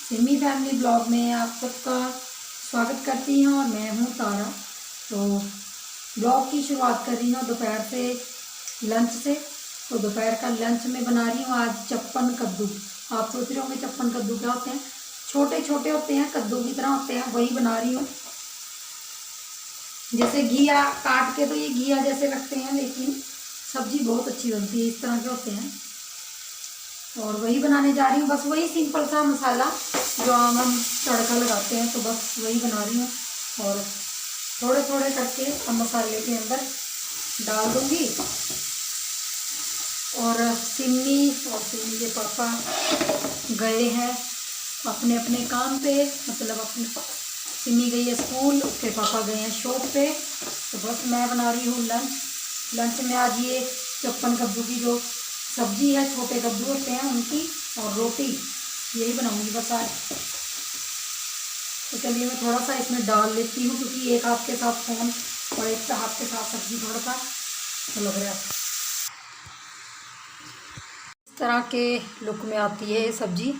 Simi family blog में आप सबका स्वागत करती हूँ और मैं हूँ तारा। तो ब्लॉग की शुरुआत कर रही हूँ दोपहर से, लंच से। तो दोपहर का लंच में बना रही हूँ आज चप्पन कद्दू। आप सोच रहे होंगे चप्पन कद्दू क्या होते हैं? छोटे छोटे होते हैं, कद्दू की तरह होते हैं, वही बना रही हूँ। जैसे घिया काट के तो ये घिया जैसे लगते हैं, लेकिन सब्जी बहुत अच्छी बनती है, इस तरह के होते हैं। और वही बनाने जा रही हूँ, बस वही सिंपल सा मसाला जो आम हम तड़का लगाते हैं, तो बस वही बना रही हूँ। और थोड़े थोड़े करके हम मसाले के अंदर डाल दूँगी। और सिमी के पापा गए हैं अपने अपने काम पे, मतलब अपने सिमी गई है स्कूल, उसके पापा गए हैं शॉप पे। तो बस मैं बना रही हूँ लंच में आज ये चप्पन कद्दू की जो सब्जी है, छोटे कद्दू होते हैं उनकी, और रोटी, यही बनाऊंगी बस आज। तो चलिए मैं थोड़ा सा इसमें डाल लेती हूँ, क्योंकि एक हाथ के साथ फ़ोन और एक हाथ के साथ सब्जी थोड़ा सा तो लग रहा है। इस तरह के लुक में आती है ये सब्जी,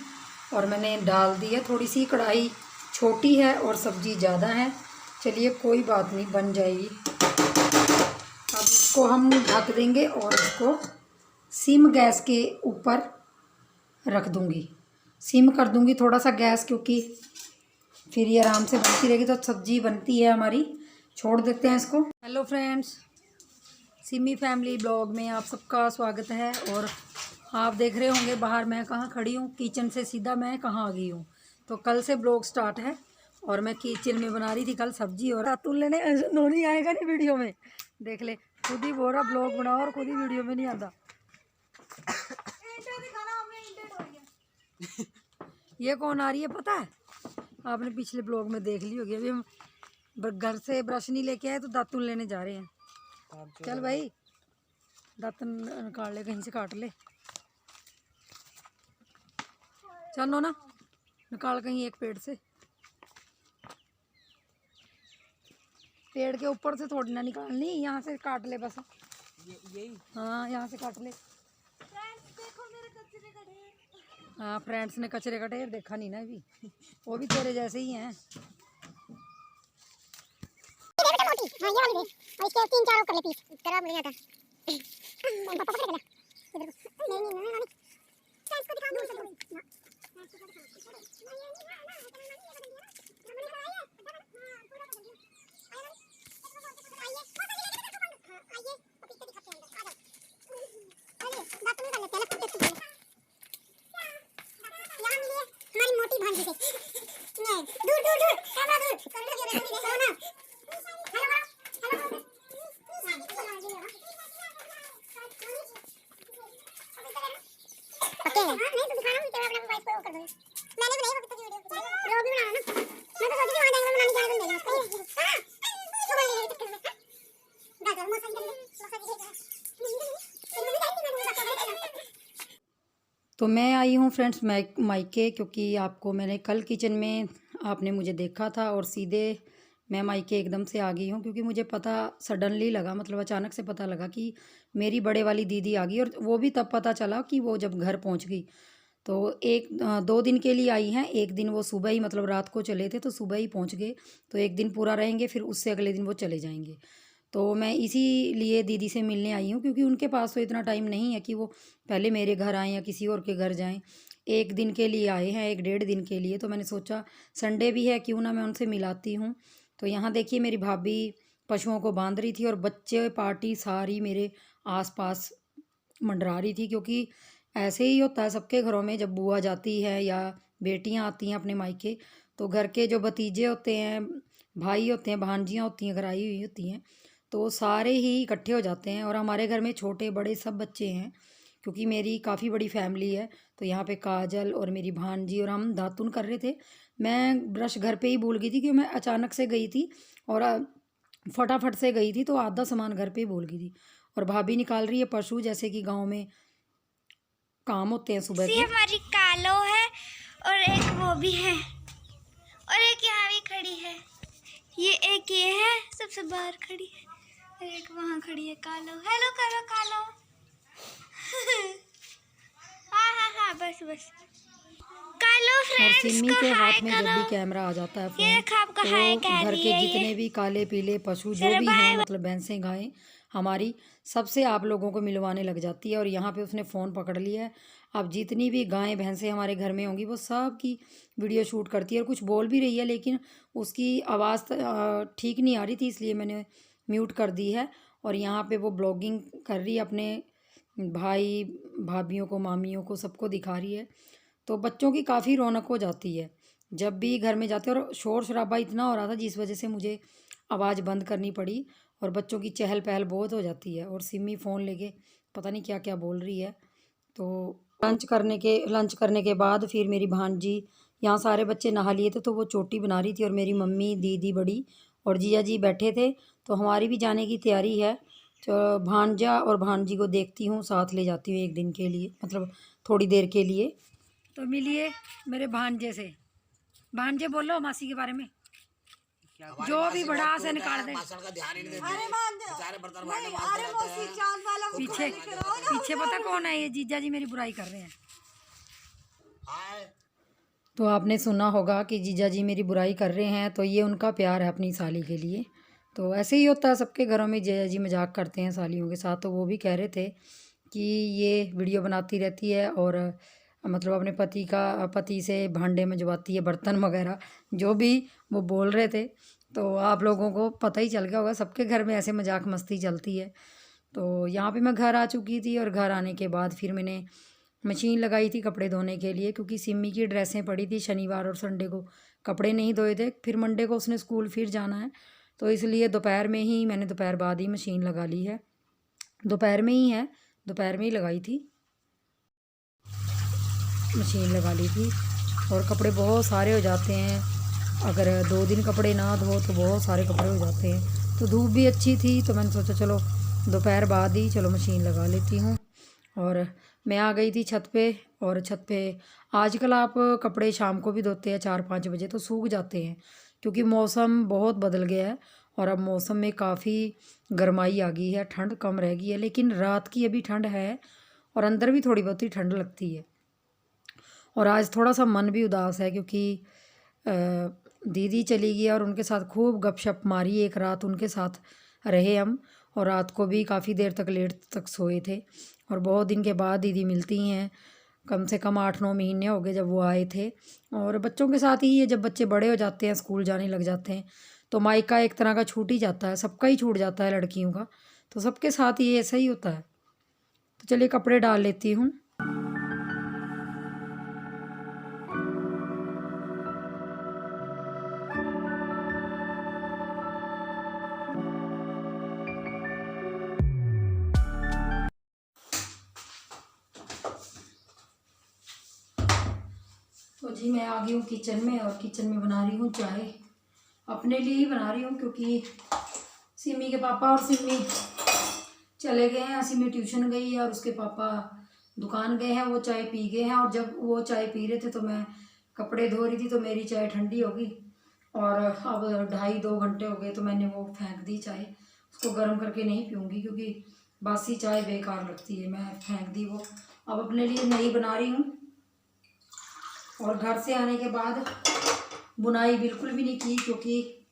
और मैंने डाल दी है। थोड़ी सी कढ़ाई छोटी है और सब्जी ज़्यादा है, चलिए कोई बात नहीं, बन जाएगी। अब इसको हम ढक देंगे और इसको सिम गैस के ऊपर रख दूंगी। सिम कर दूंगी थोड़ा सा गैस, क्योंकि फिर ये आराम से बनती रहेगी, तो सब्जी बनती है हमारी। छोड़ देते हैं इसको। Hello friends, Simi family blog में आप सबका स्वागत है। और आप देख रहे होंगे बाहर मैं कहाँ खड़ी हूँ, किचन से सीधा मैं कहाँ आ गई हूँ। तो कल से ब्लॉग स्टार्ट है और मैं किचन में बना रही थी कल सब्जी। और अतुल लेने नहीं आएगा नहीं वीडियो में, देख ले, खुद ही बोल रहा ब्लॉग बनाओ और खुद ही वीडियो में नहीं आता। ये कौन आ रही है पता है? आपने पिछले ब्लॉग में देख ली होगी। अभी हम घर से ब्रश नहीं लेके आए, तो दातुन लेने जा रहे हैं। चल भाई, दातुन निकाल ले, कहीं से काट ले। चलो ना, निकाल कहीं एक पेड़ से, पेड़ के ऊपर से थोड़ी ना निकालनी, यहाँ से काट ले बस। यही हाँ, यहाँ से काट ले। देखो मेरे कचरे का ढेर। हाँ, फ्रेंड्स ने कचरे का ढेर देखा नहीं ना अभी, वो भी तेरे जैसे ही हैं। हाँ, ये वाली दे, और इसके 3-4 और कर ले पीस, तेरा बढ़िया था। पापा पकड़ ले इधर को। नहीं फ्रेंड्स को दिखा दो। फ्रेंड्स को तो मैं आई हूँ फ्रेंड्स मायके, क्योंकि आपको मैंने कल किचन में आपने मुझे देखा था, और सीधे मैं मायके एकदम से आ गई हूँ, क्योंकि मुझे पता सडनली लगा, मतलब अचानक से पता लगा कि मेरी बड़े वाली दीदी आ गई। और वो भी तब पता चला कि वो जब घर पहुँच गई। तो 2 दिन के लिए आई हैं। एक दिन वो सुबह ही, मतलब रात को चले थे तो सुबह ही पहुँच गए, तो एक दिन पूरा रहेंगे, फिर उससे अगले दिन वो चले जाएंगे। तो मैं इसीलिए दीदी से मिलने आई हूँ, क्योंकि उनके पास तो इतना टाइम नहीं है कि वो पहले मेरे घर आएँ या किसी और के घर जाएँ। एक दिन के लिए आए हैं, 1-1.5 दिन के लिए, तो मैंने सोचा संडे भी है, क्यों ना मैं उनसे मिलाती हूँ। तो यहाँ देखिए मेरी भाभी पशुओं को बांध रही थी, और बच्चे पार्टी सारी मेरे आसपास मंडरा रही थी, क्योंकि ऐसे ही होता है सबके घरों में, जब बुआ जाती है या बेटियाँ आती हैं अपने मायके, तो घर के जो भतीजे होते हैं, भाई होते हैं, भांजियाँ होती हैं, घर आई हुई होती हैं, तो सारे ही इकट्ठे हो जाते हैं। और हमारे घर में छोटे बड़े सब बच्चे हैं, क्योंकि मेरी काफ़ी बड़ी फैमिली है। तो यहाँ पे काजल और मेरी भांजी और हम दातुन कर रहे थे। मैं ब्रश घर पे ही भूल गई थी, क्योंकि मैं अचानक से गई थी और फटाफट से गई थी, तो आधा सामान घर पे ही भूल गई थी। और भाभी निकाल रही है पशु, जैसे कि गाँव में काम होते हैं सुबह के। हमारी कालो है और एक वो भी है, और एक यहाँ भी खड़ी है। एक ये है सबसे बाहर खड़ी है, और एक वहाँ खड़ी है कालो। हेलो करो कालो। हाँ, बस कालो फ्रेंड। और फ्रेंड्स सिमी को के हाय हाथ में जब भी करो। कैमरा आ जाता है ये फ़ोन, देखो आपको हाय तो कह घर रही के है जितने ये। भी काले पीले पशु जो चलो भी हैं, बाय। मतलब भैंसें गायें हमारी, सबसे आप लोगों को मिलवाने लग जाती है। और यहाँ पे उसने फ़ोन पकड़ लिया है। अब जितनी भी गायें भैंसें हमारे घर में होंगी वो सब की वीडियो शूट करती है, और कुछ बोल भी रही है, लेकिन उसकी आवाज़ ठीक नहीं आ रही थी, इसलिए मैंने म्यूट कर दी है। और यहाँ पे वो ब्लॉगिंग कर रही है, अपने भाई भाभीयों को, मामियों को, सबको दिखा रही है। तो बच्चों की काफ़ी रौनक हो जाती है जब भी घर में जाते हैं। और शोर शराबा इतना हो रहा था जिस वजह से मुझे आवाज़ बंद करनी पड़ी, और बच्चों की चहल पहल बहुत हो जाती है। और सिमी फ़ोन लेके पता नहीं क्या क्या बोल रही है। तो लंच करने के बाद फिर मेरी भांजी, यहाँ सारे बच्चे नहा लिए थे तो वो चोटी बना रही थी, और मेरी मम्मी, दीदी बड़ी और जीजा जी बैठे थे। तो हमारी भी जाने की तैयारी है। तो भांजा और भांजी को देखती हूँ, साथ ले जाती हूँ एक दिन के लिए, मतलब थोड़ी देर के लिए। तो मिलिए मेरे भांजे से। भांजे बोलो मासी के बारे में, जो भी बड़ा से निकाल दे। पीछे पीछे पता कौन है? ये जीजा जी मेरी बुराई कर रहे हैं। तो आपने सुना होगा कि जीजा जी मेरी बुराई कर रहे हैं, तो ये उनका प्यार है अपनी साली के लिए। तो ऐसे ही होता है, सबके घरों में जीजा जी मजाक करते हैं सालियों के साथ। तो वो भी कह रहे थे कि ये वीडियो बनाती रहती है, और मतलब अपने पति से भांडे मंजवाती है, बर्तन वगैरह जो भी वो बोल रहे थे। तो आप लोगों को पता ही चल गया होगा, सबके घर में ऐसे मजाक मस्ती चलती है। तो यहाँ पे मैं घर आ चुकी थी, और घर आने के बाद फिर मैंने मशीन लगाई थी कपड़े धोने के लिए, क्योंकि सिमी की ड्रेसें पड़ी थी। शनिवार और संडे को कपड़े नहीं धोए थे, फिर मंडे को उसने स्कूल फिर जाना है, तो इसलिए दोपहर बाद ही मशीन लगा ली है। दोपहर में ही है, दोपहर में ही लगाई थी, मशीन लगा ली थी। और कपड़े बहुत सारे हो जाते हैं, अगर 2 दिन कपड़े ना धो तो बहुत सारे कपड़े हो जाते हैं। तो धूप भी अच्छी थी, तो मैंने सोचा चलो दोपहर बाद ही चलो मशीन लगा लेती हूँ। और मैं आ गई थी छत पे। और छत पे आजकल आप कपड़े शाम को भी धोते हैं 4-5 बजे, तो सूख जाते हैं, क्योंकि मौसम बहुत बदल गया है। और अब मौसम में काफ़ी गर्माई आ गई है, ठंड कम रह गई है, लेकिन रात की अभी ठंड है, और अंदर भी थोड़ी बहुत ही ठंड लगती है। और आज थोड़ा सा मन भी उदास है, क्योंकि दीदी चली गई, और उनके साथ खूब गपशप मारी, एक रात उनके साथ रहे हम। और रात को भी काफ़ी देर तक लेट तक सोए थे। और बहुत दिन के बाद दीदी मिलती हैं, कम से कम 8-9 महीने हो गए जब वो आए थे। और बच्चों के साथ ही है, जब बच्चे बड़े हो जाते हैं, स्कूल जाने लग जाते हैं, तो मायका एक तरह का छूट ही जाता है, सबका ही छूट जाता है लड़कियों का। तो सबके साथ ये ऐसा ही होता है। तो चलिए कपड़े डाल लेती हूँ। तो जी मैं आ गई हूँ किचन में, और किचन में बना रही हूँ चाय। अपने लिए ही बना रही हूँ, क्योंकि सिमी के पापा और सिमी चले गए हैं। सिमी ट्यूशन गई है, और उसके पापा दुकान गए हैं, वो चाय पी गए हैं। और जब वो चाय पी रहे थे तो मैं कपड़े धो रही थी, तो मेरी चाय ठंडी हो गई। और अब 2.5-2 घंटे हो गए, तो मैंने वो फेंक दी चाय। उसको गर्म करके नहीं पीऊँगी, क्योंकि बासी चाय बेकार लगती है, मैं फेंक दी वो। अब अपने लिए नई बना रही हूँ। और घर से आने के बाद बुनाई बिल्कुल भी नहीं की, क्योंकि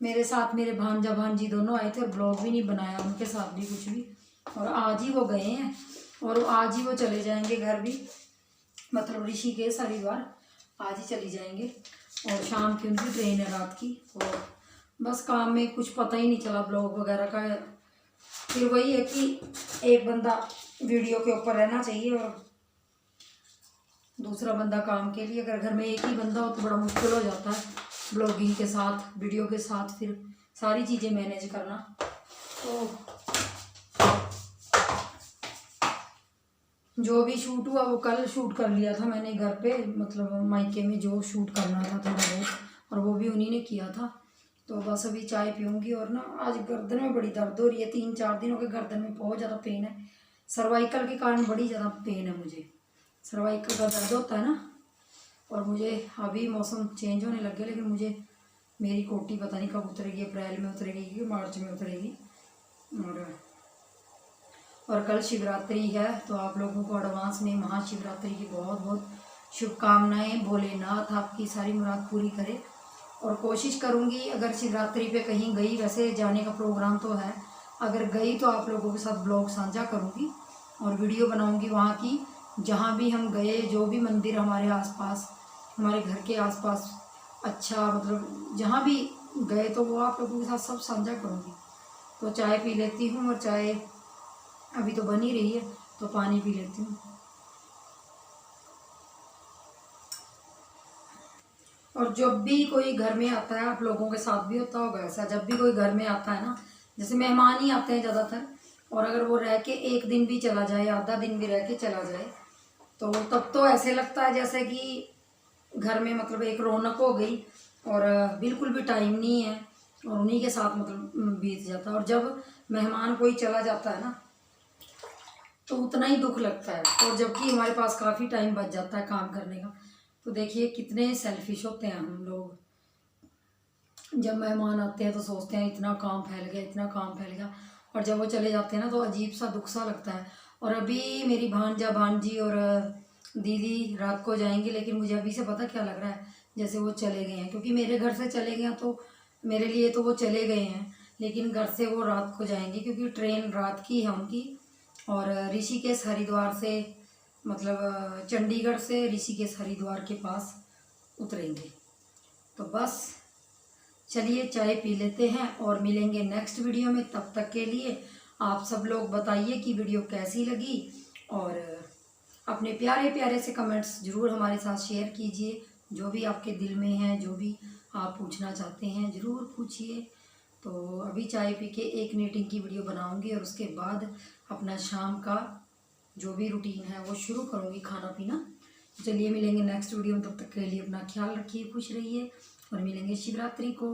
मेरे साथ मेरे भांजा भांजी दोनों आए थे, और ब्लॉग भी नहीं बनाया उनके साथ भी कुछ भी। और आज ही वो गए हैं, और आज ही वो चले जाएंगे घर भी, मतलब ऋषिकेश हरिद्वार आज ही चली जाएंगे। और शाम की उनकी ट्रेन है रात की। तो बस काम में कुछ पता ही नहीं चला ब्लॉग वगैरह का। फिर वही है कि एक बंदा वीडियो के ऊपर रहना चाहिए, और दूसरा बंदा काम के लिए। अगर घर में एक ही बंदा हो तो बड़ा मुश्किल हो जाता है, ब्लॉगिंग के साथ, वीडियो के साथ, फिर सारी चीज़ें मैनेज करना। तो जो भी शूट हुआ वो कल शूट कर लिया था मैंने घर पे, मतलब मायके में जो शूट करना था थोड़ा बहुत, और वो भी उन्हीं ने किया था। तो बस अभी चाय पीऊँगी। और ना आज गर्दन में बड़ी दर्द हो रही है, 3-4 दिन हो गए, गर्दन में बहुत ज़्यादा पेन है। सर्वाइकल के कारण बड़ी ज़्यादा पेन है मुझे, सर्वाइकल का दर्द होता है ना। और मुझे अभी मौसम चेंज होने लग गया, लेकिन मुझे मेरी कोटी पता नहीं कब उतरेगी, अप्रैल में उतरेगी कि मार्च में उतरेगी। और कल शिवरात्रि है, तो आप लोगों को एडवांस में महाशिवरात्रि की बहुत बहुत शुभकामनाएं, भोलेनाथ आपकी सारी मुराद पूरी करे। और कोशिश करूँगी अगर शिवरात्रि पे कहीं गई, वैसे जाने का प्रोग्राम तो है, अगर गई तो आप लोगों के साथ ब्लॉग साझा करूँगी और वीडियो बनाऊँगी वहाँ की, जहाँ भी हम गए, जो भी मंदिर हमारे आसपास, हमारे घर के आसपास अच्छा मतलब जहाँ भी गए तो वो आप लोगों के साथ सब साझा करूँगी। तो चाय पी लेती हूँ, और चाय अभी तो बन ही रही है, तो पानी पी लेती हूँ। और जब भी कोई घर में आता है, आप लोगों के साथ भी होता होगा ऐसा, जब भी कोई घर में आता है ना, जैसे मेहमान ही आते हैं ज़्यादातर, और अगर वो रह के एक दिन भी चला जाए, आधा दिन भी रह के चला जाए, तो तब तो ऐसे लगता है जैसे कि घर में मतलब एक रौनक हो गई, और बिल्कुल भी टाइम नहीं है, और उन्हीं के साथ मतलब बीत जाता है। और जब मेहमान कोई चला जाता है ना, तो उतना ही दुख लगता है, और जबकि हमारे पास काफ़ी टाइम बच जाता है काम करने का। तो देखिए कितने सेल्फिश होते हैं हम लोग, जब मेहमान आते हैं तो सोचते हैं इतना काम फैल गया, इतना काम फैल गया, और जब वो चले जाते हैं ना तो अजीब सा दुख सा लगता है। और अभी मेरी भांजा, भांजी और दीदी रात को जाएंगी, लेकिन मुझे अभी से पता क्या लग रहा है, जैसे वो चले गए हैं, क्योंकि मेरे घर से चले गए हैं, तो मेरे लिए तो वो चले गए हैं, लेकिन घर से वो रात को जाएंगे, क्योंकि ट्रेन रात की है उनकी। और ऋषिकेश हरिद्वार से मतलब चंडीगढ़ से ऋषिकेश हरिद्वार के पास उतरेंगे। तो बस चलिए चाय पी लेते हैं और मिलेंगे नेक्स्ट वीडियो में। तब तक के लिए आप सब लोग बताइए कि वीडियो कैसी लगी, और अपने प्यारे प्यारे से कमेंट्स ज़रूर हमारे साथ शेयर कीजिए। जो भी आपके दिल में है, जो भी आप पूछना चाहते हैं ज़रूर पूछिए। तो अभी चाय पी के एक नीटिंग की वीडियो बनाऊंगी, और उसके बाद अपना शाम का जो भी रूटीन है वो शुरू करूंगी, खाना पीना। चलिए मिलेंगे नेक्स्ट वीडियो में, तब तक के लिए अपना ख्याल रखिए, खुश रहिए, और मिलेंगे शिवरात्रि को।